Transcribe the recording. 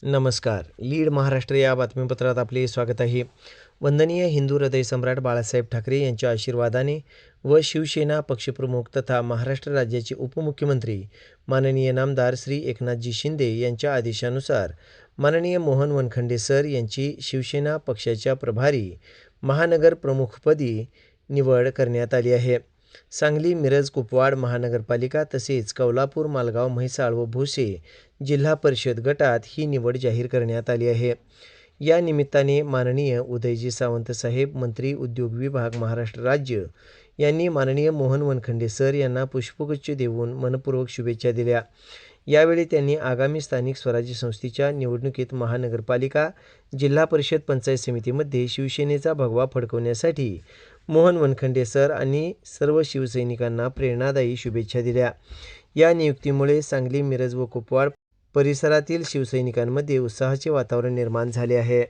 नमस्कार. लीड महाराष्ट्र या बातमीपत्रात आपले स्वागत आहे. वंदनीय हिंदू हृदयसम्राट बाळासाहेब ठाकरे यांच्या आशीर्वादाने व शिवसेना पक्षप्रमुख तथा महाराष्ट्र राज्याचे उपमुख्यमंत्री माननीय नामदार श्री एकनाथजी शिंदे यांच्या आदेशानुसार माननीय मोहन वनखंडे सर यांची शिवसेना पक्षाच्या प्रभारी महानगर प्रमुखपदी निवड करण्यात आली आहे. सांगली, मिरज, कुपवाड महानगरपालिका तसेच कौलापूर, मालगाव, म्हैसाळ व भोसे जिल्हा परिषद गटात ही निवड जाहीर करण्यात आली आहे. या निमित्ताने माननीय उदयजी सावंत साहेब, मंत्री, उद्योग विभाग, महाराष्ट्र राज्य यांनी माननीय मोहन वनखंडे सर यांना पुष्पगुच्छ देऊन मनपूर्वक शुभेच्छा दिल्या. यावेळी त्यांनी आगामी स्थानिक स्वराज्य संस्थेच्या निवडणुकीत महानगरपालिका, जिल्हा परिषद, पंचायत समितीमध्ये शिवसेनेचा भगवा फडकवण्यासाठी मोहन वनखंडे सर आणि सर्व शिवसैनिकांना प्रेरणादायी शुभेच्छा दिल्या. या नियुक्तीमुळे सांगली, मिरज व कुपवाड परिसरातील शिवसैनिकांमध्ये उत्साहाचे वातावरण निर्माण झाले आहे.